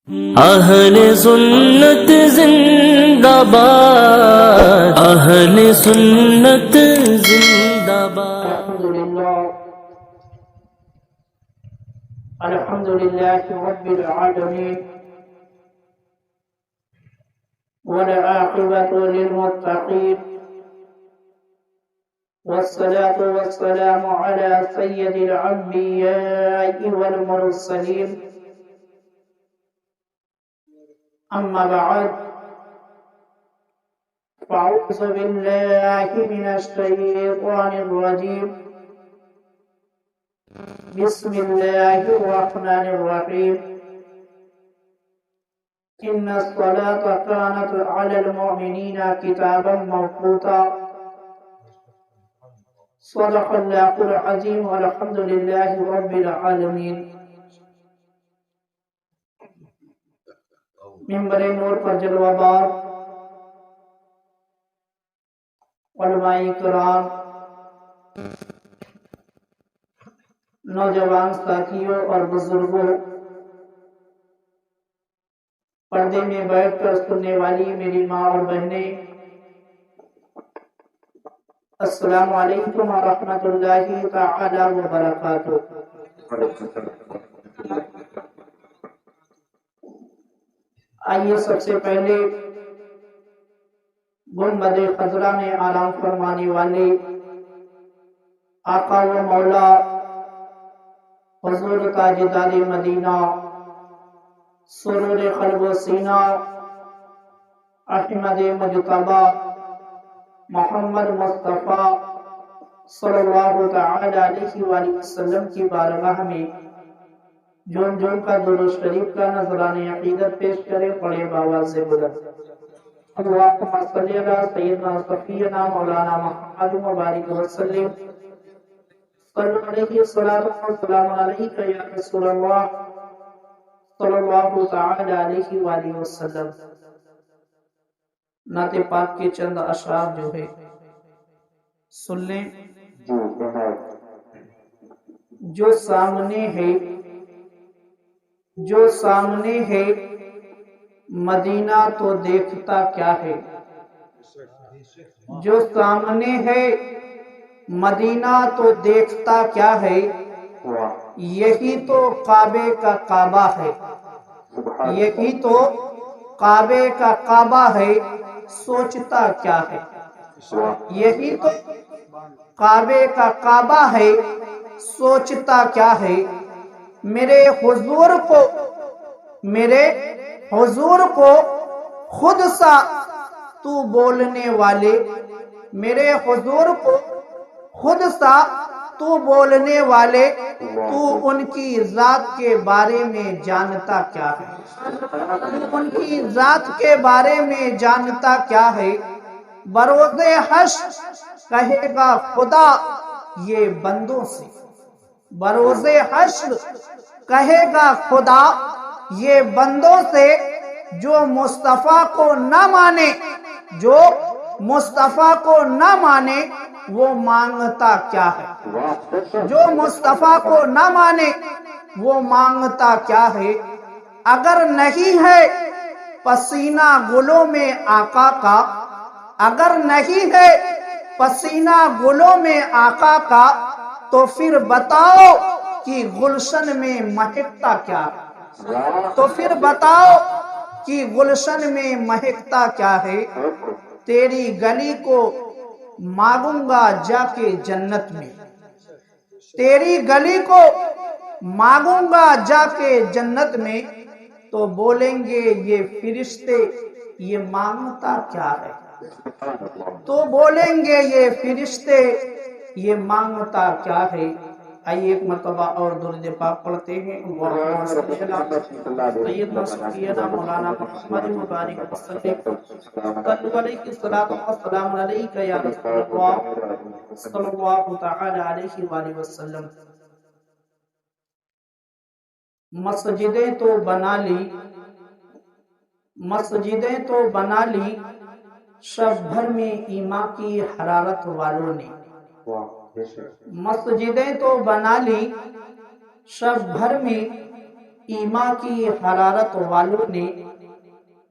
اہل سنت زندہ باد، اہل سنت زندہ باد۔ الحمد لله رب العالمين والعاقبة للمتقين والصلاة والسلام على سيد الأنبياء والمرسلين أما بعد فأعوذ بالله من الشيطان الرجيم بسم الله الرحمن الرحيم إن الصلاة كانت على المؤمنين كتابا موقوتا صدق الله العظيم والحمد لله رب العالمين۔ منبر نور پر جلوہ بار علماء کرام، نوجوان ساتھیوں اور بزرگوں، پردے میں بیٹھ کر سننے والی میری ماں اور بہنیں، السلام علیکم ورحمۃ اللہ تعالی وبرکاتہ۔ آئیے سب سے پہلے گنبد خضرا میں آرام فرمانے والے آقا و مولا حضور تاجدار مدینہ، سرور قلب و سینہ، احمد مجتبی محمد مصطفیٰ صلی اللہ تعالی علیہ وآلہ وسلم کی بارگاہ میں جون جون کا درود شریف کا نذرانہ عقیدت پیش کرے، پڑھے باواز بلند۔ اللہم صلی علی سیدنا صفینا مولانا محمد مبارک وسلم، صلی علیہ السلام علیکہ یا رسول اللہ صلی اللہ تعالی علیہ وآلہ وسلم۔ نعت پاک کے چند اشعار جو ہے سن لیں۔ جو سامنے ہے، جو سامنے ہے مدینہ تو دیکھتا کیا ہے، جو سامنے ہے مدینہ تو دیکھتا کیا ہے، یہی تو کعبے کا کعبہ ہے، یہی تو کعبے کا کعبہ ہے، سوچتا کیا ہے، یہی تو کعبے کا کعبہ ہے، سوچتا کیا ہے۔ میرے حضور کو، میرے حضور کو خود سا تو بولنے والے، میرے حضور کو خود سا تو بولنے والے، تو ان کی ذات کے بارے میں جانتا کیا ہے، تو ان کی ذات کے بارے میں جانتا کیا ہے۔ بروز حشر کہے گا خدا یہ بندوں سے، بروز حشر کہے گا خدا یہ بندوں سے، جو مصطفیٰ کو نہ مانے، جو مصطفیٰ کو نہ مانے وہ مانگتا کیا ہے، جو مصطفیٰ کو نہ مانے وہ مانگتا کیا ہے۔ اگر نہیں ہے پسینہ گلوں میں آقا کا، اگر نہیں ہے پسینہ گلوں میں آقا کا، تو پھر بتاؤ کہ گلشن میں مہکتا کیا ہے، تو پھر بتاؤ کہ گلشن میں مہکتا کیا ہے۔ تیری گلی کو مانگوں گا جا کے جنت میں، تیری گلی کو مانگوں گا جا کے جنت میں، تو بولیں گے یہ فرشتے یہ مانگتا کیا ہے، تو بولیں گے یہ فرشتے یہ مانگتا کیا ہے۔ آئیے ایک مرتبہ اور درود پاک پڑھتے ہیں۔ اللہم صلی علی سیدنا صفینا مولانا محمد مبارک وسلم، صلی علیہ السلام علیکہ یا رسول اللہ صلی اللہ تعالی علیہ وآلہ وسلم۔ مسجدیں تو بنا لی، مسجدیں تو بنا لی، شب بھر میں ایمان کی حرارت والوں نے، مسجدیں تو بنا لی شب بھر میں ایما کی حرارت والوں نے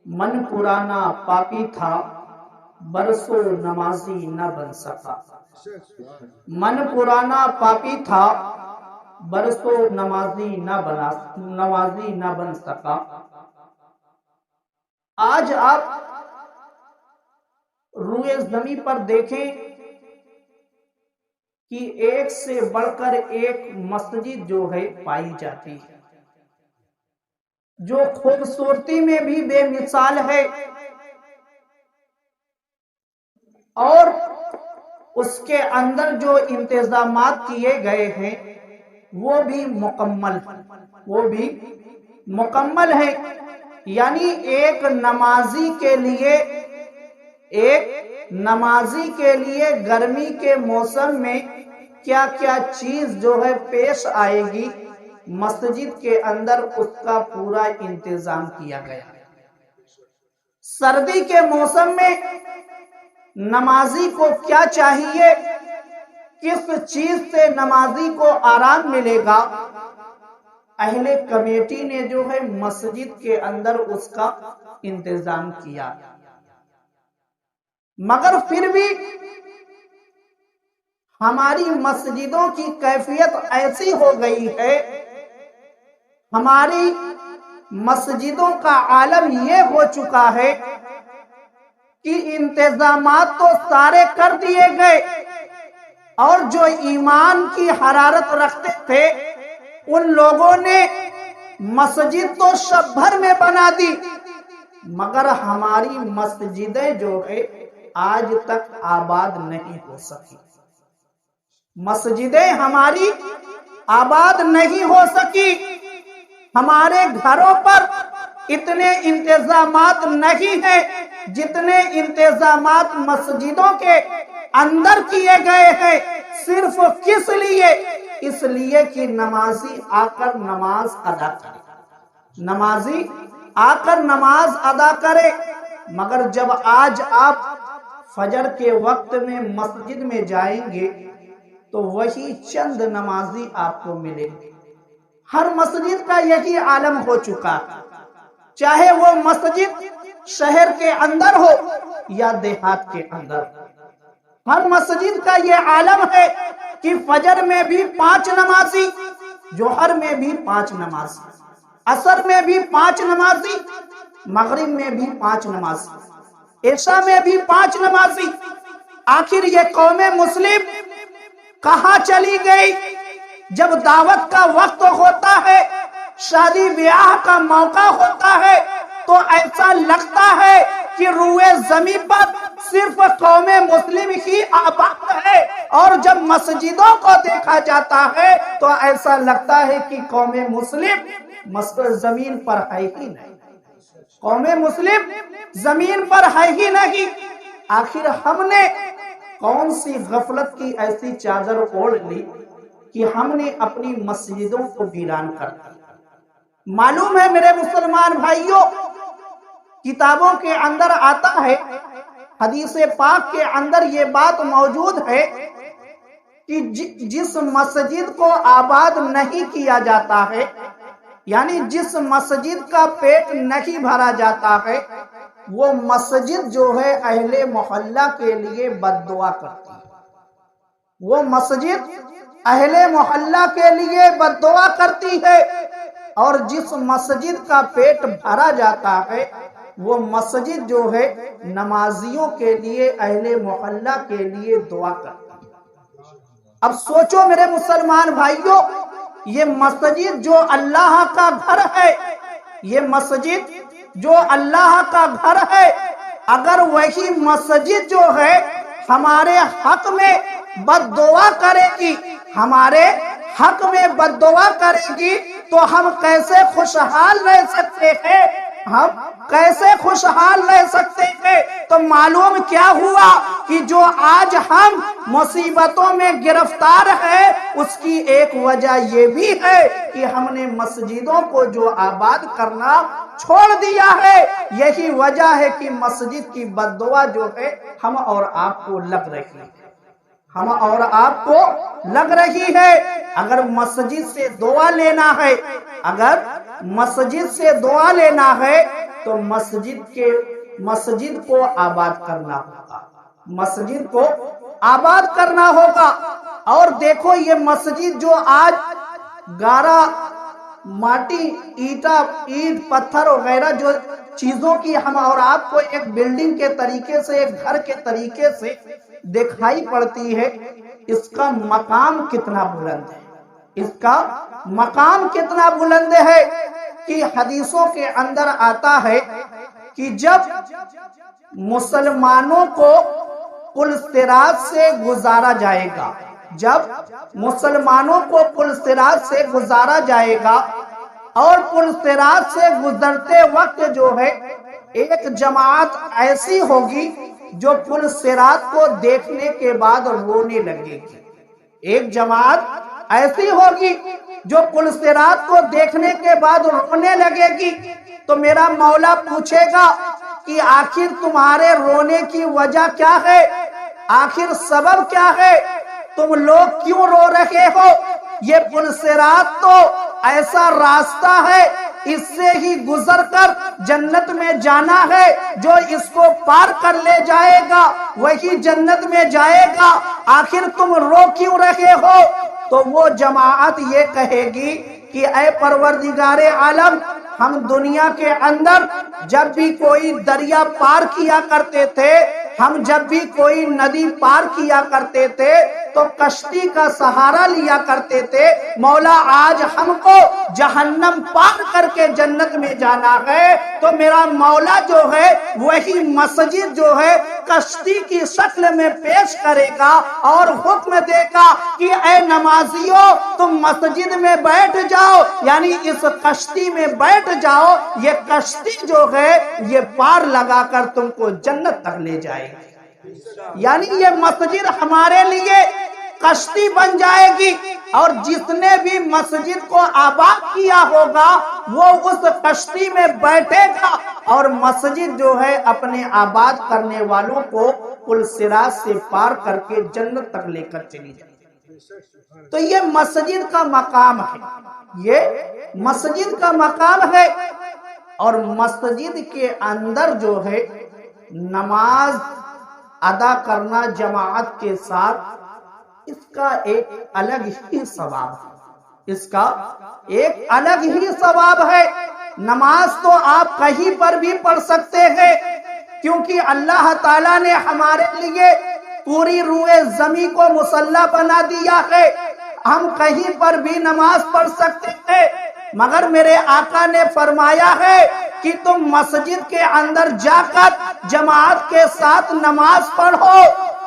من پرانا پاپی تھا برسوں نمازی نہ بن سکا. من پرانا پاپی تھا برسوں نمازی نہ بن سکا. آج آپ روئے زمین پر دیکھیں کہ ایک سے بڑھ کر ایک مسجد جو ہے پائی جاتی ہے، جو خوبصورتی میں بھی بے مثال ہے اور اس کے اندر جو انتظامات کیے گئے ہیں وہ بھی مکمل ہیں. یعنی ایک نمازی کے لیے گرمی کے موسم میں کیا کیا چیز جو ہے پیش آئے گی، مسجد کے اندر اس کا پورا انتظام کیا گیا. سردی کے موسم میں نمازی کو کیا چاہیے، کس چیز سے نمازی کو آرام ملے گا، اہل کمیٹی نے جو ہے مسجد کے اندر اس کا انتظام کیا. مگر پھر بھی ہماری مسجدوں کی کیفیت ایسی ہو گئی ہے، ہماری مسجدوں کا عالم یہ ہو چکا ہے کہ انتظامات تو سارے کر دیے گئے اور جو ایمان کی حرارت رکھتے تھے ان لوگوں نے مسجد تو شب بھر میں بنا دی، مگر ہماری مسجدیں جو ہے آج تک آباد نہیں ہو سکی. مسجدیں ہماری آباد نہیں ہو سکی. ہمارے گھروں پر اتنے انتظامات نہیں ہیں جتنے انتظامات مسجدوں کے اندر کیے گئے ہیں. صرف کس لیے؟ اس لیے کہ نمازی آ کر نماز ادا کرے. مگر جب آج آپ فجر کے وقت میں مسجد میں جائیں گے تو وہی چند نمازی آپ کو ملیں گے. ہر مسجد کا یہی عالم ہو چکا ہے، چاہے وہ مسجد شہر کے اندر ہو یا دیہات کے اندر. ہر مسجد کا یہ عالم ہے کہ فجر میں بھی 5 نمازی، جوہر میں بھی 5 نمازی، عصر میں بھی 5 نمازی، مغرب میں بھی 5 نمازی، عشاء میں بھی 5 نمازی. آخر یہ قوم مسلم کہاں چلی گئی؟ جب دعوت کا وقت ہوتا ہے، شادی بیاہ کا موقع ہوتا ہے تو ایسا لگتا ہے کہ روئے زمین پر صرف قوم مسلم ہی آباد ہے، اور جب مسجدوں کو دیکھا جاتا ہے تو ایسا لگتا ہے کہ قوم مسلم زمین پر ہے ہی نہیں. قوم مسلم زمین پر ہے ہی نہیں. آخر ہم نے کون سی غفلت کی ایسی چادر اوڑھ لی کہ ہم نے اپنی مسجدوں کو ویران کر دیا. معلوم ہے میرے مسلمان بھائیوں، کتابوں کے اندر آتا ہے، حدیث پاک کے اندر یہ بات موجود ہے کہ جس مسجد کو آباد نہیں کیا جاتا ہے، یعنی جس مسجد کا پیٹ نہیں بھرا جاتا ہے، وہ مسجد جو ہے اہل محلہ کے لیے بد دعا کرتی ہے. وہ مسجد اہل محلہ کے لیے بد دعا کرتی ہے، اور جس مسجد کا پیٹ بھرا جاتا ہے وہ مسجد جو ہے نمازیوں کے لیے، اہل محلہ کے لیے دعا کرتی ہے. اب سوچو میرے مسلمان بھائیوں، یہ مسجد جو اللہ کا گھر ہے، یہ مسجد جو اللہ کا گھر ہے، اگر وہی مسجد جو ہے ہمارے حق میں بد دعا کرے گی، ہمارے حق میں بد دعا کرے گی تو ہم کیسے خوشحال رہ سکتے ہیں؟ تو معلوم کیا ہوا کہ جو آج ہم مصیبتوں میں گرفتار ہیں اس کی ایک وجہ یہ بھی ہے کہ ہم نے مسجدوں کو جو آباد کرنا چھوڑ دیا ہے. یہی وجہ ہے کہ مسجد کی بد دعا جو ہے ہم اور آپ کو لگ رہی ہے. ہم اور آپ کو لگ رہی ہے اگر مسجد سے دعا لینا ہے، اگر مسجد سے دعا لینا ہے تو مسجد کو آباد کرنا ہوگا، مسجد کو آباد کرنا ہوگا۔ اور دیکھو یہ مسجد جو آج گارا ماٹی اینٹ پتھر وغیرہ جو چیزوں کی ہم اور آپ کو ایک بلڈنگ کے طریقے سے، ایک گھر کے طریقے سے دکھائی پڑتی ہے، اس کا مقام کتنا بلند ہے، اس کا مقام کتنا بلند ہے کہ حدیثوں کے اندر آتا ہے کہ جب مسلمانوں کو پل صراط سے گزارا جائے گا، جب مسلمانوں کو پل صراط سے گزارا جائے گا اور پل صراط سے گزرتے وقت جو ہے ایک جماعت ایسی ہوگی جو پل صراط کو دیکھنے کے بعد رونے لگے گی، ایک جماعت ایسی ہوگی جو پل صراط کو دیکھنے کے بعد رونے لگے گی۔ تو میرا مولا پوچھے گا کہ آخر تمہارے رونے کی وجہ کیا ہے، آخر سبب کیا ہے، تم لوگ کیوں رو رہے ہو؟ یہ پل صراط تو ایسا راستہ ہے، اس سے ہی گزر کر جنت میں جانا ہے، جو اس کو پار کر لے جائے گا وہی جنت میں جائے گا، آخر تم رو کیوں رہے ہو؟ تو وہ جماعت یہ کہے گی کہ اے پروردگار عالم، ہم دنیا کے اندر جب بھی کوئی دریا پار کیا کرتے تھے، ہم جب بھی کوئی ندی پار کیا کرتے تھے تو کشتی کا سہارا لیا کرتے تھے، مولا آج ہم کو جہنم پار کر کے جنت میں جانا ہے، تو میرا مولا جو ہے وہی مسجد جو ہے کشتی کی شکل میں پیش کرے گا اور حکم دے گا کہ اے نمازیوں تم مسجد میں بیٹھ جاؤ، یعنی اس کشتی میں بیٹھ جاؤ، یہ کشتی جو ہے یہ پار لگا کر تم کو جنت تک لے جائے گی، یعنی یہ مسجد ہمارے لیے کشتی بن جائے گی، اور جس نے بھی مسجد کو آباد کیا ہوگا وہ اس کشتی میں بیٹھے گا اور مسجد جو ہے اپنے آباد کرنے والوں کو پل صراط سے پار کر کے جنت تک لے کر چلی جائے گی۔ تو یہ مسجد کا مقام ہے، یہ مسجد کا مقام ہے، اور مسجد کے اندر جو ہے نماز ادا کرنا جماعت کے ساتھ، اس کا ایک الگ ہی ثواب ہے، اس کا ایک الگ ہی ثواب ہے۔ نماز تو آپ کہیں پر بھی پڑھ سکتے ہیں، کیونکہ اللہ تعالیٰ نے ہمارے لیے پوری روئے زمین کو مصلی بنا دیا ہے، ہم کہیں پر بھی نماز پڑھ سکتے ہیں، مگر میرے آقا نے فرمایا ہے کہ تم مسجد کے اندر جا کر جماعت کے ساتھ نماز پڑھو۔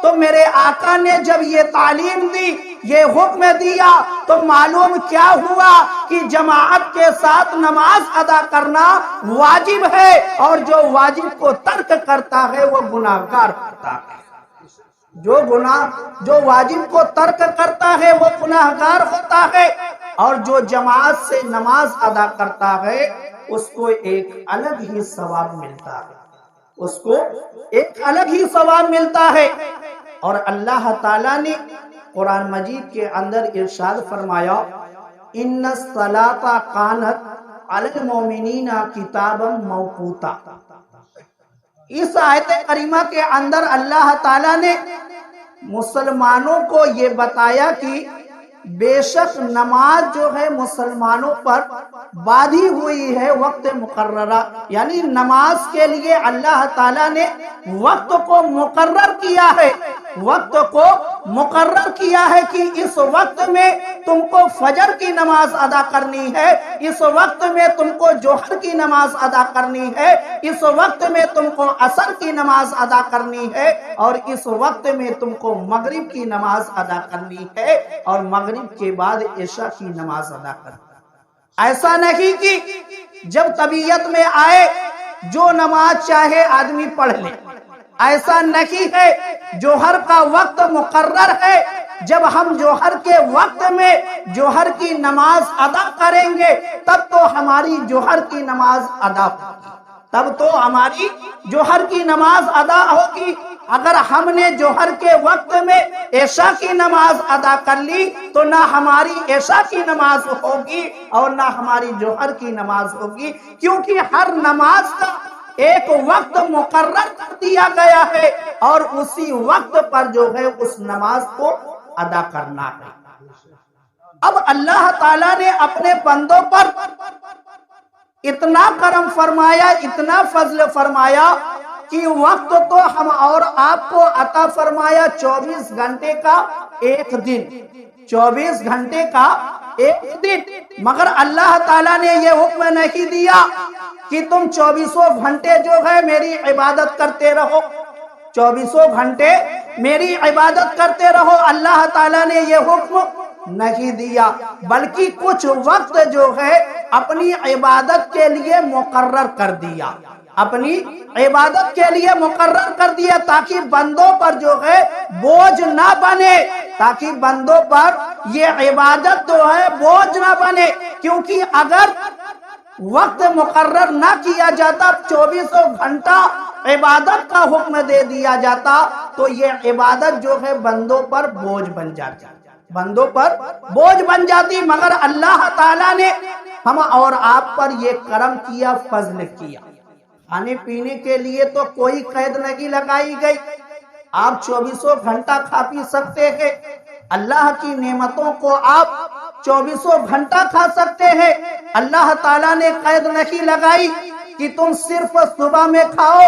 تو میرے آقا نے جب یہ تعلیم دی، یہ حکم دیا، تو معلوم کیا ہوا کہ جماعت کے ساتھ نماز ادا کرنا واجب ہے، اور جو واجب کو ترک کرتا ہے وہ گناہگار ہوتا ہے، جو واجب کو ترک کرتا ہے وہ گناہگار ہوتا ہے، اور جو جماعت سے نماز ادا کرتا ہے اس کو ایک الگ ہی ثواب ملتا ہے، اس کو ایک الگ ہی ثواب ملتا ہے۔ اور اللہ تعالیٰ نے قرآن مجید کے اندر ارشاد فرمایا ان الصلاۃ کانت علی المؤمنین کتابا موقوتا۔ اس آیت کریمہ کے اندر اللہ تعالیٰ نے مسلمانوں کو یہ بتایا کہ بے شک نماز جو ہے مسلمانوں پر باندھی ہوئی ہے وقت مقررہ، یعنی نماز کے لیے اللہ تعالیٰ نے وقت کو مقرر کیا ہے، وقت کو مقرر کیا ہے کہ اس وقت میں تم کو فجر کی نماز ادا کرنی ہے، اس وقت میں تم کو ظہر کی نماز ادا کرنی ہے، اس وقت میں تم کو عصر کی نماز ادا کرنی ہے، اور اس وقت میں تم کو مغرب کی نماز ادا کرنی ہے، اور مغرب کے بعد عشاء کی نماز ادا کرنی ہے۔ ایسا نہیں کہ جب طبیعت میں آئے جو نماز چاہے آدمی پڑھ لے، ایسا نہیں ہے۔ جوہر کا وقت مقرر ہے، جب ہم جوہر کے وقت میں جوہر کی نماز ادا کریں گے تب تو ہماری جوہر کی نماز ادا ہوگی، تب تو ہماری جوہر کی نماز ادا ہوگی۔ اگر ہم نے جوہر کے وقت میں عشاء کی نماز ادا کر لی تو نہ ہماری عشاء کی نماز ہوگی اور نہ ہماری جوہر کی نماز ہوگی، کیونکہ ہر نماز کا ایک وقت مقرر کر دیا گیا ہے اور اسی وقت پر جو ہے اس نماز کو ادا کرنا ہے۔ اب اللہ تعالیٰ نے اپنے بندوں پر اتنا کرم فرمایا، اتنا فضل فرمایا کہ وقت تو ہم اور آپ کو عطا فرمایا 24 گھنٹے کا ایک دن، 24 گھنٹے کا ایک دن، مگر اللہ تعالیٰ نے یہ حکم نہیں دیا کہ تم 24 گھنٹے جو ہے میری عبادت کرتے رہو، 24 گھنٹے میری عبادت کرتے رہو۔ اللہ تعالیٰ نے یہ حکم نہیں دیا، بلکہ کچھ وقت جو ہے اپنی عبادت کے لیے مقرر کر دیا، اپنی عبادت کے لیے مقرر کر دیا تاکہ بندوں پر جو ہے بوجھ نہ بنے، تاکہ بندوں پر یہ عبادت جو ہے بوجھ نہ بنے، کیونکہ اگر وقت مقرر نہ کیا جاتا، 24 گھنٹہ عبادت کا حکم دے دیا جاتا تو یہ عبادت جو ہے بندوں پر بوجھ بن جاتی، بندوں پر بوجھ بن جاتی، مگر اللہ تعالیٰ نے ہم اور آپ پر یہ کرم کیا، فضل کیا۔ کھانے پینے کے لیے تو کوئی قید نہیں لگائی گئی، آپ 24 گھنٹہ کھا پی سکتے ہیں، اللہ کی نعمتوں کو آپ 24 گھنٹہ کھا سکتے ہیں۔ اللہ تعالیٰ نے قید نہیں لگائی کہ تم صرف صبح میں کھاؤ،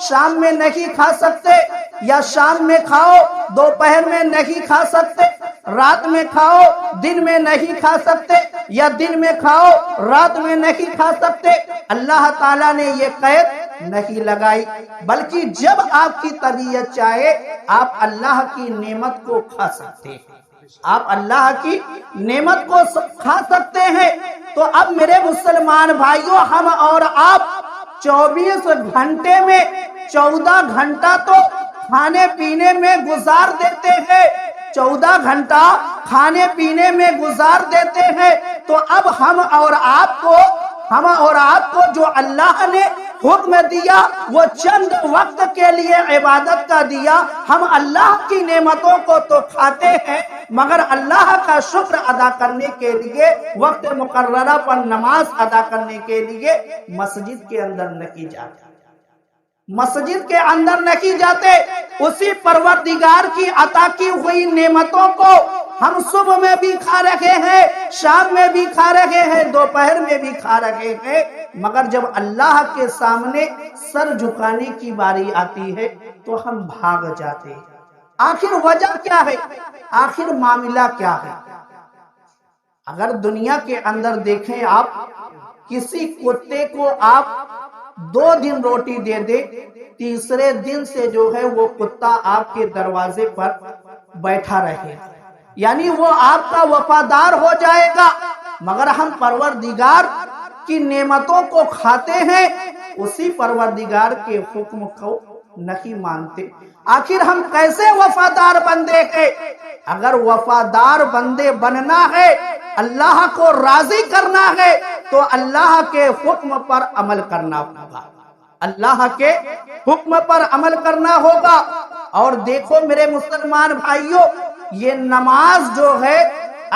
شام میں نہیں کھا سکتے، یا شام میں کھاؤ دوپہر میں نہیں کھا سکتے، رات میں کھاؤ دن میں نہیں کھا سکتے، یا دن میں کھاؤ رات میں نہیں کھا سکتے۔ اللہ تعالیٰ نے یہ قید نہیں لگائی، بلکہ جب آپ کی طبیعت چاہے آپ اللہ کی نعمت کو کھا سکتے ہیں، آپ اللہ کی نعمت کو کھا سکتے ہیں۔ تو اب میرے مسلمان بھائیوں، ہم اور آپ 24 گھنٹے میں 14 گھنٹہ تو کھانے پینے میں گزار دیتے ہیں، 14 گھنٹہ کھانے پینے میں گزار دیتے ہیں، تو اب ہم اور آپ کو جو اللہ نے حکم دیا وہ چند وقت کے لیے عبادت کا دیا، ہم اللہ کی نعمتوں کو تو کھاتے ہیں مگر اللہ کا شکر ادا کرنے کے لیے وقت مقررہ پر نماز ادا کرنے کے لیے مسجد کے اندر نہیں جاتے، مسجد کے اندر نہیں جاتے۔ اسی پروردگار کی عطا کی ہوئی نعمتوں کو ہم صبح میں بھی کھا رہے ہیں، شام میں بھی کھا رہے ہیں، دوپہر میں بھی کھا رہے ہیں، مگر جب اللہ کے سامنے سر جھکانے کی باری آتی ہے تو ہم بھاگ جاتے ہیں۔ آخر وجہ کیا ہے؟ آخر معاملہ کیا ہے؟ اگر دنیا کے اندر دیکھیں آپ، کسی کتے کو آپ 2 دن روٹی دے دے، تیسرے دن سے جو ہے وہ کتا آپ کے دروازے پر بیٹھا رہے، یعنی وہ آپ کا وفادار ہو جائے گا، مگر ہم پروردگار کی نعمتوں کو کھاتے ہیں، اسی پروردگار کے حکم کو نہیں مانتے۔ آخر ہم کیسے وفادار بندے ہیں؟ اگر وفادار بندے بننا ہے، اللہ کو راضی کرنا ہے تو اللہ کے حکم پر عمل کرنا ہوگا، اللہ کے حکم پر عمل کرنا ہوگا۔ اور دیکھو میرے مسلمان بھائیوں، یہ نماز جو ہے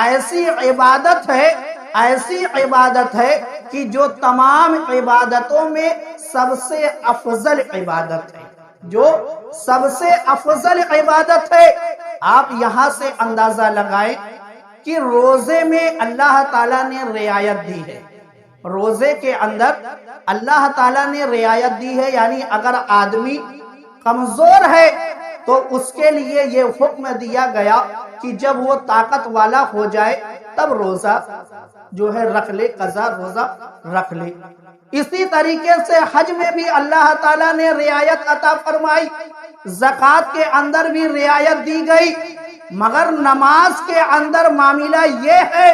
ایسی عبادت ہے، ایسی عبادت ہے کہ جو تمام عبادتوں میں سب سے افضل عبادت ہے، جو سب سے افضل عبادت ہے۔ آپ یہاں سے اندازہ لگائیں کہ روزے میں اللہ تعالیٰ نے رعایت دی ہے، روزے کے اندر اللہ تعالیٰ نے رعایت دی ہے، یعنی اگر آدمی کمزور ہے تو اس کے لیے یہ حکم دیا گیا کہ جب وہ طاقت والا ہو جائے تب روزہ جو ہے رکھ لے، قضا روزہ رکھ لے۔ اسی طریقے سے حج میں بھی اللہ تعالیٰ نے رعایت عطا فرمائی، زکوٰۃ کے اندر بھی رعایت دی گئی، مگر نماز کے اندر معاملہ یہ ہے،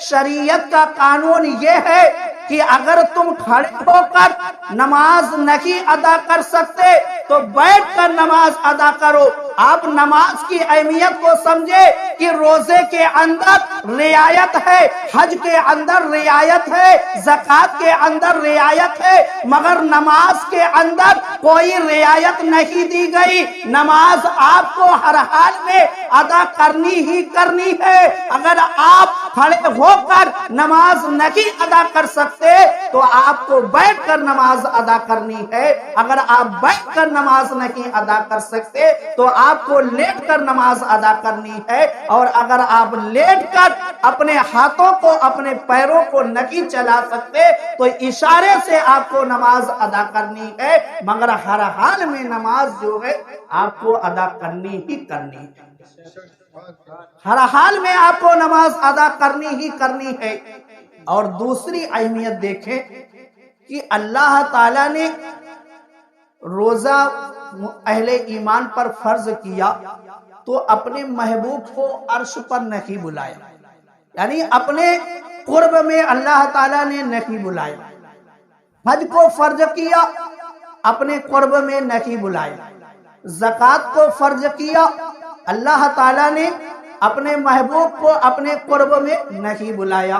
شریعت کا قانون یہ ہے کہ اگر تم کھڑے ہو کر نماز نہیں ادا کر سکتے تو بیٹھ کر نماز ادا کرو۔ آپ نماز کی اہمیت کو سمجھے کہ روزے کے اندر رعایت ہے، حج کے اندر رعایت ہے، زکوٰۃ کے اندر رعایت ہے، مگر نماز کے اندر کوئی رعایت نہیں دی گئی۔ نماز آپ کو ہر حال میں ادا کرنی ہی کرنی ہے۔ اگر آپ کھڑے ہو کر نماز نہیں ادا کر سکتے تو آپ کو بیٹھ کر نماز ادا کرنی ہے۔ اگر آپ بیٹھ کر نماز نہیں ادا کر سکتے تو آپ کو لیٹ کر نماز ادا کرنی ہے، اور اگر آپ لیٹ کر اپنے ہاتھوں کو اپنے پیروں کو نہیں چلا سکتے تو اشارے سے آپ کو نماز ادا کرنی ہے، مگر ہر حال میں نماز جو ہے آپ کو ادا کرنی ہی کرنی ہے۔ ہر حال میں آپ کو نماز ادا کرنی ہی کرنی ہے۔ اور دوسری اہمیت دیکھیں کہ اللہ تعالیٰ نے روزہ اہل ایمان پر فرض کیا تو اپنے محبوب کو عرش پر نہیں بلایا، یعنی اپنے قرب میں اللہ تعالیٰ نے نہیں بلایا۔ حج کو فرض کیا، اپنے قرب میں نہیں بلایا۔ زکوٰۃ کو فرض کیا، اللہ تعالیٰ نے اپنے محبوب کو اپنے قرب میں نہیں بلایا،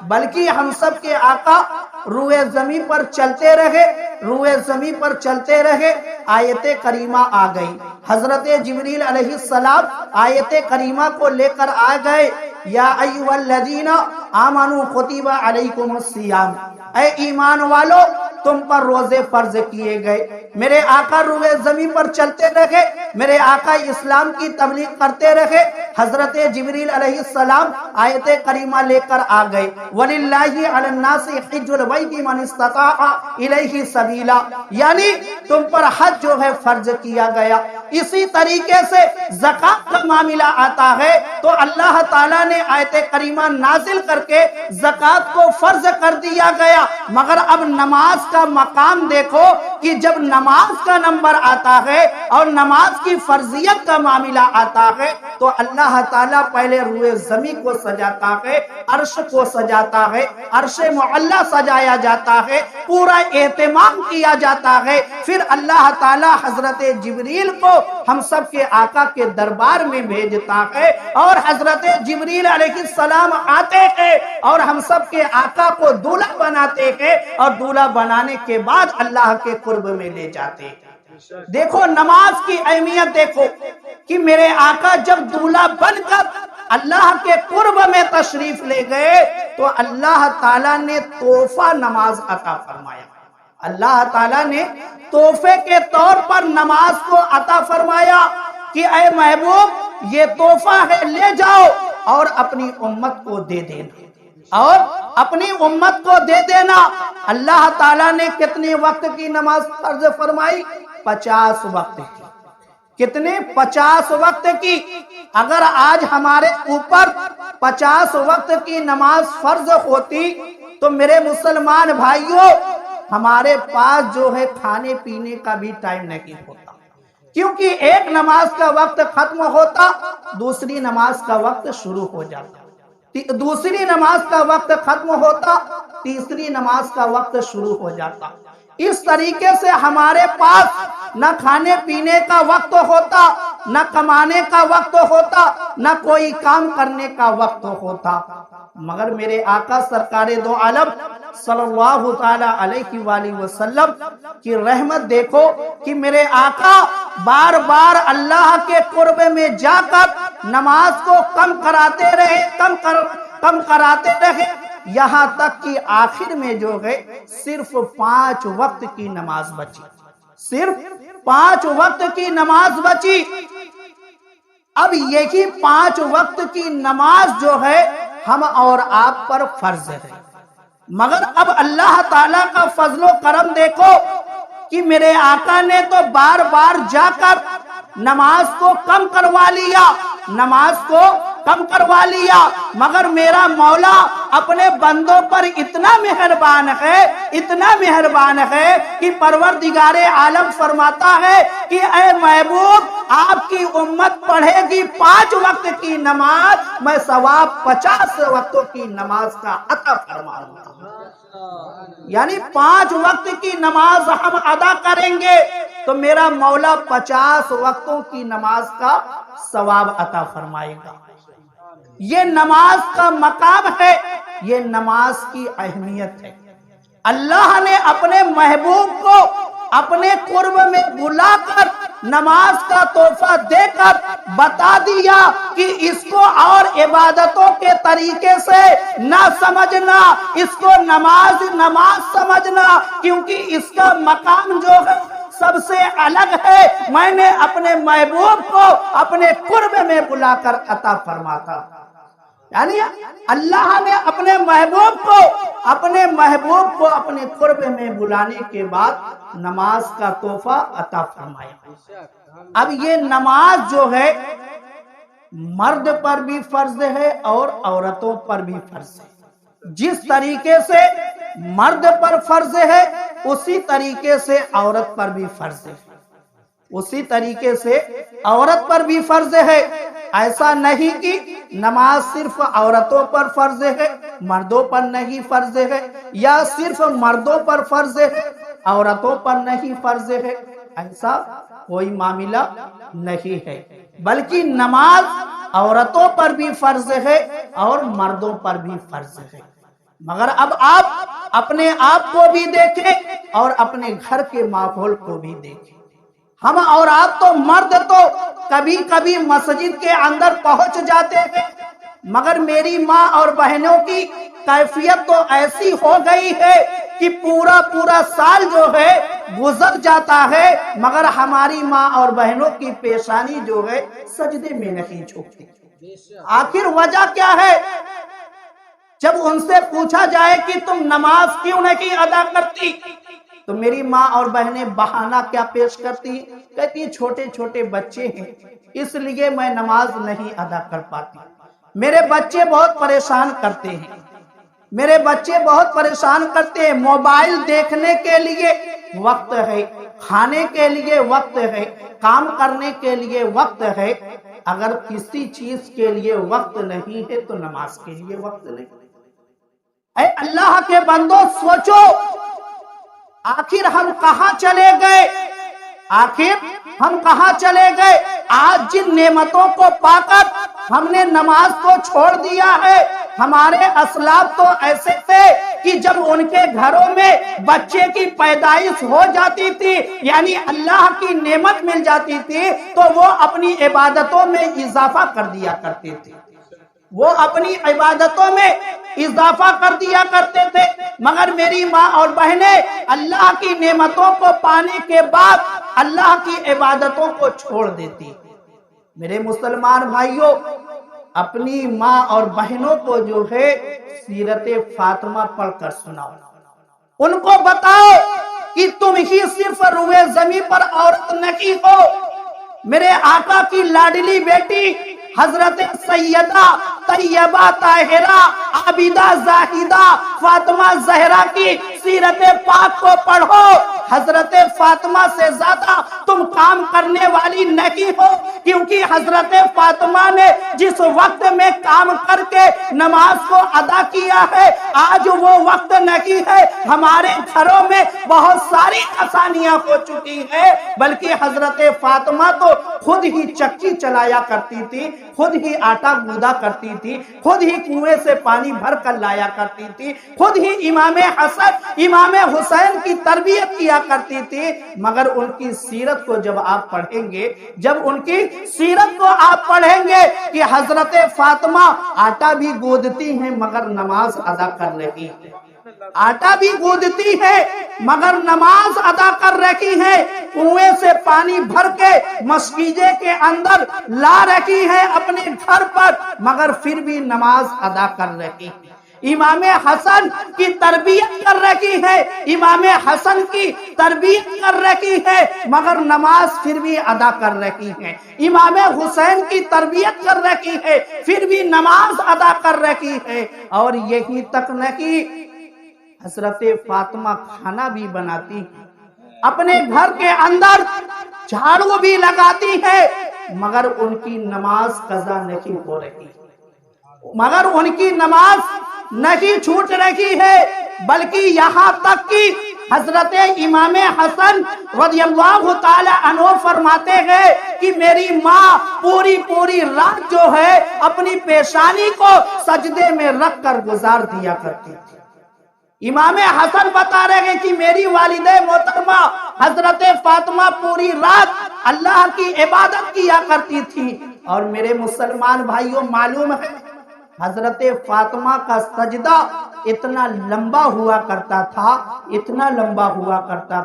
بلکہ ہم سب کے آقا روئے زمین پر چلتے رہے، روئے زمین پر چلتے رہے، آیت کریمہ آ گئی۔ حضرت جبریل علیہ السلام آیت کریمہ کو لے کر آ گئے، یا ایھا الذین آمنوا کتب علیکم الصیام، اے ایمان والو تم پر روزے فرض کیے گئے۔ میرے آقا روئے زمین پر چلتے رہے، میرے آقا اسلام کی تبلیغ کرتے رہے۔ حضرت جبریل علیہ السلام آیت کریمہ لے کر آ گئے، وَلِلَّهِ عَلَى النَّاسِ حِجُّ الْبَيْتِ مَنِ اسْتَطَاعَ إِلَيْهِ سَبِيلًا، یعنی تم پر حج جو ہے فرض کیا گیا۔ اسی طریقے سے زکوٰۃ کا معاملہ آتا ہے تو اللہ تعالیٰ نے آیت کریمہ نازل کر کے زکوٰۃ کو فرض کر دیا گیا، مگر اب نماز کا مقام دیکھو کہ جب نماز کا نمبر آتا ہے اور نماز کی فرضیت کا معاملہ آتا ہے تو اللہ تعالیٰ پہلے روئے زمین کو سجاتا ہے، عرش کو سجاتا ہے، عرش معلیٰ سجایا جاتا ہے، پورا اہتمام کیا جاتا ہے۔ پھر اللہ تعالیٰ حضرت جبریل کو ہم سب کے آقا کے دربار میں بھیجتا ہے، اور حضرت جبریل علیہ السلام آتے ہیں اور ہم سب کے آقا کو دولہا بناتے ہیں، اور دولہا بنانے کے بعد اللہ کے قرب میں لے جاتے ہیں۔ دیکھو نماز کی اہمیت دیکھو کہ میرے آقا جب دولہا بن کر اللہ کے قرب میں تشریف لے گئے تو اللہ تعالیٰ نے تحفہ نماز عطا فرمایا۔ اللہ تعالیٰ نے تحفے کے طور پر نماز کو عطا فرمایا کہ اے محبوب یہ تحفہ ہے، لے جاؤ اور اپنی امت کو دے دینا، اور اپنی امت کو دے دینا۔ اللہ تعالیٰ نے کتنے وقت کی نماز فرض فرمائی؟ 50 وقت کی۔ کتنے؟ 50 وقت کی۔ اگر آج ہمارے اوپر 50 وقت کی نماز فرض ہوتی تو میرے مسلمان بھائیوں ہمارے پاس جو ہے کھانے پینے کا بھی ٹائم نہیں ہوتا، کیونکہ ایک نماز کا وقت ختم ہوتا دوسری نماز کا وقت شروع ہو جاتا، دوسری نماز کا وقت ختم ہوتا تیسری نماز کا وقت شروع ہو جاتا۔ اس طریقے سے ہمارے پاس نہ کھانے پینے کا وقت ہوتا، نہ کمانے کا وقت ہوتا، نہ کوئی کام کرنے کا وقت ہوتا، مگر میرے آقا سرکار دو عالم صلی اللہ تعالی علیہ وآلہ وسلم کی رحمت دیکھو کہ میرے آقا بار بار اللہ کے قرب میں جا کر نماز کو کم کراتے رہے، کم کراتے رہے، یہاں تک کہ آخر میں جو ہے صرف 5 وقت کی نماز بچی، صرف 5 وقت کی نماز بچی۔ اب یہی 5 وقت کی نماز جو ہے ہم اور آپ پر فرض ہے، مگر اب اللہ تعالیٰ کا فضل و کرم دیکھو کہ میرے آقا نے تو بار بار جا کر نماز کو کم کروا لیا، نماز کو کم کروا لیا، مگر میرا مولا اپنے بندوں پر اتنا مہربان ہے، اتنا مہربان ہے کہ پروردگار عالم فرماتا ہے کہ اے محبوب آپ کی امت پڑھے گی 5 وقت کی نماز، میں ثواب 50 وقتوں کی نماز کا عطا فرماؤں گا۔ یعنی 5 وقت کی نماز ہم ادا کریں گے تو میرا مولا 50 وقتوں کی نماز کا ثواب عطا فرمائے گا۔ یہ نماز کا مقام ہے، یہ نماز کی اہمیت ہے۔ اللہ نے اپنے محبوب کو اپنے قرب میں بلا کر نماز کا تحفہ دے کر بتا دیا کہ اس کو اور عبادتوں کے طریقے سے نہ سمجھنا، اس کو نماز سمجھنا، کیونکہ اس کا مقام جو ہے سب سے الگ ہے۔ میں نے اپنے محبوب کو اپنے قرب میں بلا کر عطا فرماتا، یعنی اللہ نے اپنے محبوب کو اپنے قرب میں بلانے کے بعد نماز کا تحفہ عطا فرمایا۔ اب یہ نماز جو ہے مرد پر بھی فرض ہے اور عورتوں پر بھی فرض ہے۔ جس طریقے سے مرد پر فرض ہے اسی طریقے سے عورت پر بھی فرض ہے، اسی طریقے سے عورت پر بھی فرض ہے۔ ایسا نہیں کہ نماز صرف عورتوں پر فرض ہے، مردوں پر نہیں فرض ہے، یا صرف مردوں پر فرض ہے عورتوں پر نہیں فرض ہے، ایسا کوئی معاملہ نہیں ہے، بلکہ نماز عورتوں پر بھی فرض ہے اور مردوں پر بھی فرض ہے۔ مگر اب آپ اپنے آپ کو بھی دیکھیں اور اپنے گھر کے ماحول کو بھی دیکھیں۔ ہم اور آپ تو مرد تو کبھی کبھی مسجد کے اندر پہنچ جاتے ہیں، مگر میری ماں اور بہنوں کی کیفیت تو ایسی ہو گئی ہے کہ پورا سال جو ہے گزر جاتا ہے، مگر ہماری ماں اور بہنوں کی پیشانی جو ہے سجدے میں نہیں جھکتی۔ آخر وجہ کیا ہے؟ جب ان سے پوچھا جائے کہ تم نماز کیوں نہیں ادا کرتی تو میری ماں اور بہنیں بہانہ کیا پیش کرتی؟ کہتی چھوٹے چھوٹے بچے ہیں اس لیے میں نماز نہیں ادا کر پاتی، میرے بچے بہت پریشان کرتے ہیں، میرے بچے بہت پریشان کرتے ہیں، موبائل دیکھنے کے لیے وقت ہے، کھانے کے لیے وقت ہے، کام کرنے کے لیے وقت ہے، اگر کسی چیز کے لیے وقت نہیں ہے تو نماز کے لیے وقت نہیں۔ اے اللہ کے بندو سوچو، آخر ہم کہاں چلے گئے؟ آج جن نعمتوں کو پا کر ہم نے نماز کو چھوڑ دیا ہے، ہمارے اسلاف تو ایسے تھے کہ جب ان کے گھروں میں بچے کی پیدائش ہو جاتی تھی، یعنی اللہ کی نعمت مل جاتی تھی، تو وہ اپنی عبادتوں میں اضافہ کر دیا کرتے تھے، مگر میری ماں اور بہنیں اللہ کی نعمتوں کو پانے کے بعد اللہ کی عبادتوں کو چھوڑ دیتی۔ میرے مسلمان بھائیوں، اپنی ماں اور بہنوں کو جو ہے سیرت فاطمہ پڑھ کر سناؤ، ان کو بتاؤ کہ تم ہی صرف روئے زمین پر عورت نہیں ہو، میرے آقا کی لاڈلی بیٹی حضرت سیدہ طیبہ طاہرہ عابدہ زاہدہ فاطمہ زہرا کی سیرت پاک کو پڑھو۔ حضرت فاطمہ سے زیادہ تم کام کرنے والی نہیں ہو، کیونکہ حضرت فاطمہ نے جس وقت میں کام کر کے نماز کو ادا کیا ہے آج وہ وقت نہیں ہے۔ ہمارے گھروں میں بہت ساری آسانیاں ہو چکی ہیں، بلکہ حضرت فاطمہ تو خود ہی چکی چلایا کرتی تھی، خود ہی آٹا گودا کرتی تھی، خود ہی کنویں سے پانی بھر کر لایا کرتی تھی، خود ہی امام حسن امام حسین کی تربیت کیا کرتی تھی۔ مگر ان کی سیرت کو جب آپ پڑھیں گے کہ حضرت فاطمہ آٹا بھی گودتی ہیں مگر نماز ادا کر رہی ہے، آٹا بھی گودتی ہے مگر نماز ادا کر رہی ہے، کنویں سے پانی بھر کے مسجدے کے اندر لا رہی ہے اپنے گھر پر مگر پھر بھی نماز ادا کر رہی ہے، امام حسن کی تربیت کر رہی ہے، امام حسن کی تربیت کر رہی ہے مگر نماز پھر بھی ادا کر رہی ہے، امام حسین کی تربیت کر رہی ہے پھر بھی نماز ادا کر رہی ہے۔ اور یہی تک نہیں، حضرت فاطمہ کھانا بھی بناتی ہے، اپنے گھر کے اندر جھاڑو بھی لگاتی ہے مگر ان کی نماز قضا نہیں ہو رہی، مگر ان کی نماز نہیں چھوٹ رہی ہے، بلکہ یہاں تک کہ حضرت امام حسن رضی اللہ تعالی عنہ فرماتے ہیں کہ میری ماں پوری رات جو ہے اپنی پیشانی کو سجدے میں رکھ کر گزار دیا کرتی تھی۔ امام حسن بتا رہے ہیں کہ میری والدہ محترمہ حضرت فاطمہ پوری رات اللہ کی عبادت کیا کرتی تھی، اور میرے مسلمان بھائیوں معلوم ہے حضرت فاطمہ کا سجدہ اتنا لمبا ہوا کرتا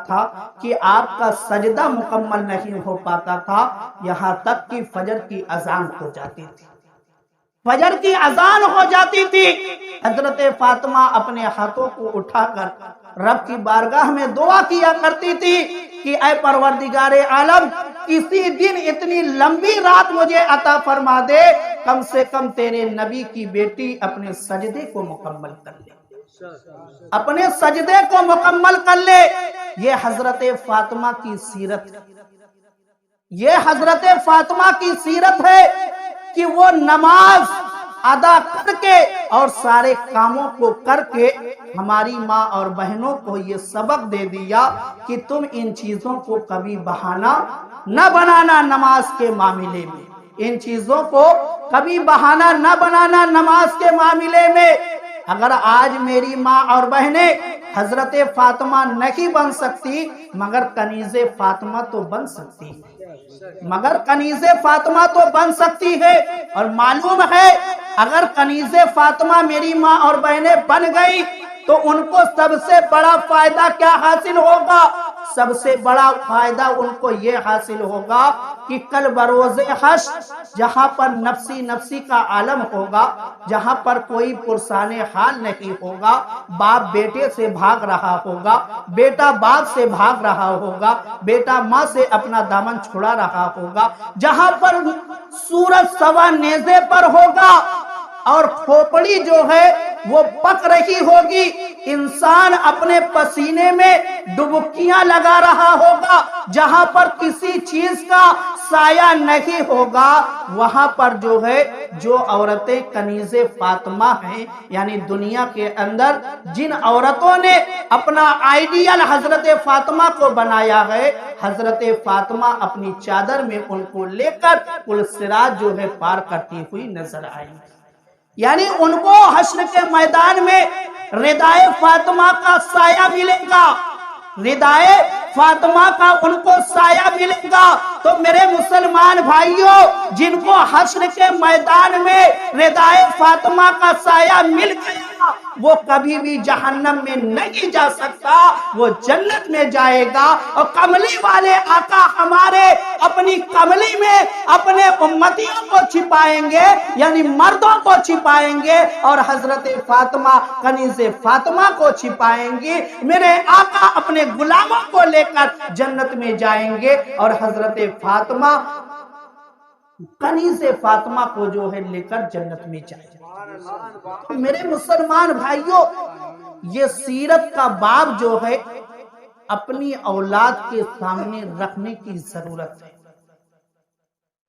تھا کہ آپ کا سجدہ مکمل نہیں ہو پاتا تھا، یہاں تک کہ فجر کی اذان ہو جاتی تھی۔ حضرت فاطمہ اپنے ہاتھوں کو اٹھا کر رب کی بارگاہ میں دعا کیا کرتی تھی کہ اے پروردگار عالم، کسی دن اتنی لمبی رات مجھے عطا فرما دے، کم سے کم تیرے نبی کی بیٹی اپنے سجدے کو مکمل کر لے۔ یہ حضرت فاطمہ کی سیرت ہے کہ وہ نماز ادا کر کے اور سارے کاموں کو کر کے ہماری ماں اور بہنوں کو یہ سبق دے دیا کہ تم ان چیزوں کو کبھی بہانہ نہ بنانا نماز کے معاملے میں، ان چیزوں کو کبھی بہانہ نہ بنانا نماز کے معاملے میں۔ اگر آج میری ماں اور بہنیں حضرت فاطمہ نہیں بن سکتی مگر کنیز فاطمہ تو بن سکتی ہے، اور معلوم ہے اگر کنیز فاطمہ میری ماں اور بہنیں بن گئی تو ان کو سب سے بڑا فائدہ کیا حاصل ہوگا؟ سب سے بڑا فائدہ ان کو یہ حاصل ہوگا کہ کل بروز حشر جہاں پر نفسی کا عالم ہوگا، جہاں پر کوئی پرسان حال نہیں ہوگا، باپ بیٹے سے بھاگ رہا ہوگا، بیٹا باپ سے بھاگ رہا ہوگا، بیٹا ماں سے اپنا دامن چھڑا رہا ہوگا، جہاں پر سورج سوا نیزے پر ہوگا اور کھوپڑی جو ہے وہ پک رہی ہوگی، انسان اپنے پسینے میں ڈبکیاں لگا رہا ہوگا، جہاں پر کسی چیز کا سایہ نہیں ہوگا، وہاں پر جو ہے جو عورتیں کنیز فاطمہ ہیں، یعنی دنیا کے اندر جن عورتوں نے اپنا آئیڈیل حضرت فاطمہ کو بنایا ہے، حضرت فاطمہ اپنی چادر میں ان کو لے کر پل صراط جو ہے پار کرتی ہوئی نظر آئی، یعنی ان کو حشر کے میدان میں ردائے فاطمہ کا سایہ ملے گا، ردائے فاطمہ کا ان کو سایہ ملے گا۔ تو میرے مسلمان بھائیوں، جن کو حشر کے میدان میں ردائے فاطمہ کا سایہ مل گیا وہ کبھی بھی جہنم میں نہیں جا سکتا، وہ جنت میں جائے گا۔ اور کملی والے آقا ہمارے اپنی کملی میں اپنے امتیوں کو چھپائیں گے، یعنی مردوں کو چھپائیں گے، اور حضرت فاطمہ کنیز فاطمہ کو چھپائیں گے۔ میرے آقا اپنے غلاموں کو لے کر جنت میں جائیں گے، اور حضرت فاطمہ کنیز فاطمہ کو جو ہے لے کر جنت میں جائیں گے۔ میرے مسلمان بھائیوں، یہ سیرت کا باب جو ہے اپنی اولاد کے سامنے رکھنے کی ضرورت ہے،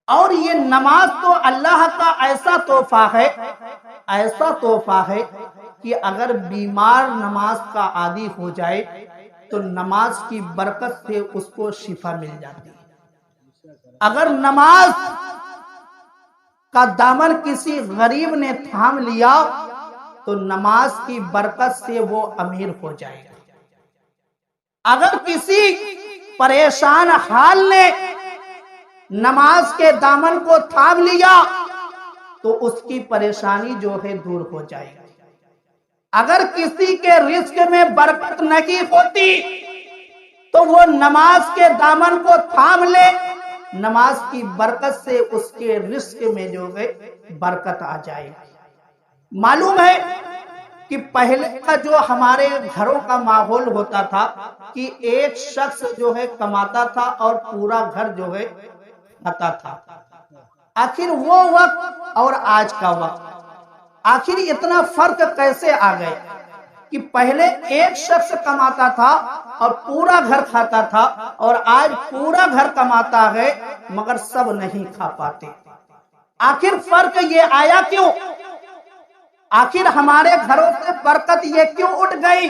اور یہ نماز تو اللہ کا ایسا تحفہ ہے کہ اگر بیمار نماز کا عادی ہو جائے تو نماز کی برکت سے اس کو شفا مل جاتی ہے۔ اگر نماز کا دامن کسی غریب نے تھام لیا تو نماز کی برکت سے وہ امیر ہو جائے گا۔ اگر کسی پریشان حال نے نماز کے دامن کو تھام لیا تو اس کی پریشانی جو ہے دور ہو جائے گی۔ اگر کسی کے رزق میں برکت نہیں ہوتی تو وہ نماز کے دامن کو تھام لے، نماز کی برکت سے اس کے رزق میں جو ہے برکت آ جائے گی۔ معلوم ہے کہ پہلے کا جو ہمارے گھروں کا ماحول ہوتا تھا کہ ایک شخص جو ہے کماتا تھا اور پورا گھر جو ہے کھاتا تھا۔ آخر وہ وقت اور آج کا وقت، آخر اتنا فرق کیسے آ گئے کہ پہلے ایک شخص کماتا تھا اور پورا گھر کھاتا تھا، اور آج پورا گھر کماتا ہے مگر سب نہیں کھا پاتے۔ آخر فرق یہ آیا کیوں؟ آخر ہمارے گھروں سے برکت یہ کیوں اٹھ گئی؟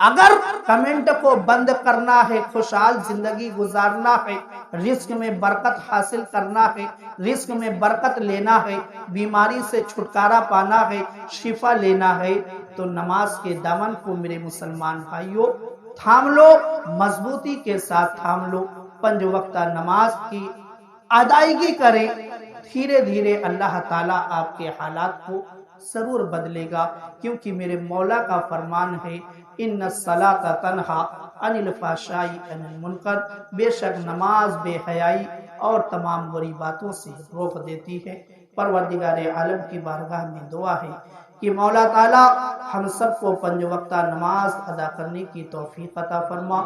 اگر کمنٹ کو بند کرنا ہے، خوشحال زندگی گزارنا ہے، رزق میں برکت حاصل کرنا ہے، رزق میں برکت لینا ہے، بیماری سے چھٹکارا پانا ہے، شفا لینا ہے، تو نماز کے دامن کو میرے مسلمان بھائیوں تھام لو، مضبوطی کے ساتھ تھام لو، 5 وقتہ نماز کی ادائیگی کریں، دھیرے دھیرے اللہ تعالیٰ آپ کے حالات کو ضرور بدلے گا، کیونکہ میرے مولا کا فرمان ہے ان الصلاۃ تنہا عن الفحشاء عن المنکر، بے شک نماز بے حیائی اور تمام بری باتوں سے روک دیتی ہے۔ پروردگار عالم کی بارگاہ میں دعا ہے کہ مولا تعالیٰ ہم سب کو 5 وقتہ نماز ادا کرنے کی توفیق عطا فرما۔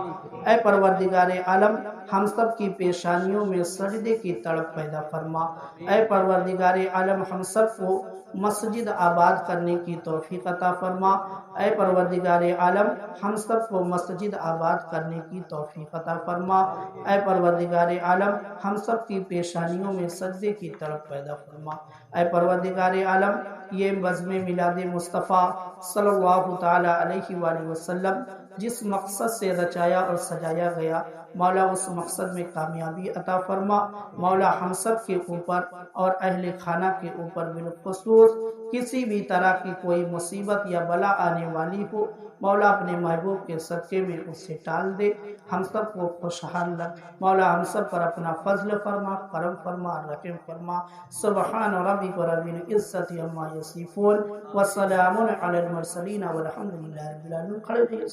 اے پروردگار عالم ہم سب کی پیشانیوں میں سجدے کی تڑپ پیدا فرما۔ اے پروردگار عالم ہم سب کو مسجد آباد کرنے کی توفیق عطا فرما۔ اے پروردگار عالم ہم سب کو مسجد آباد کرنے کی توفیق عطا فرما۔ اے پروردگار عالم ہم سب کی پیشانیوں میں سجدے کی تڑپ پیدا فرما۔ اے پروردگار عالم یہ بزم میلاد مصطفیٰ صلی اللہ تعالی علیہ وآلہ وسلم جس مقصد سے رچایا اور سجایا گیا، مولا اس مقصد میں کامیابی عطا فرما۔ مولا ہم سب کے اوپر اور اہل خانہ کے اوپر بالخصوص کسی بھی طرح کی کوئی مصیبت یا بلا آنے والی ہو، مولا اپنے محبوب کے صدقے میں اسے ٹال دے، ہم سب کو خوشحال رکھ۔ مولا ہم سب پر اپنا فضل فرما، کرم فرما، رحم فرما۔ سبحان ربک رب العزت عما یصفون وسلام علی المرسلین والحمد للہ رب العالمین۔ کھڑے ہوئے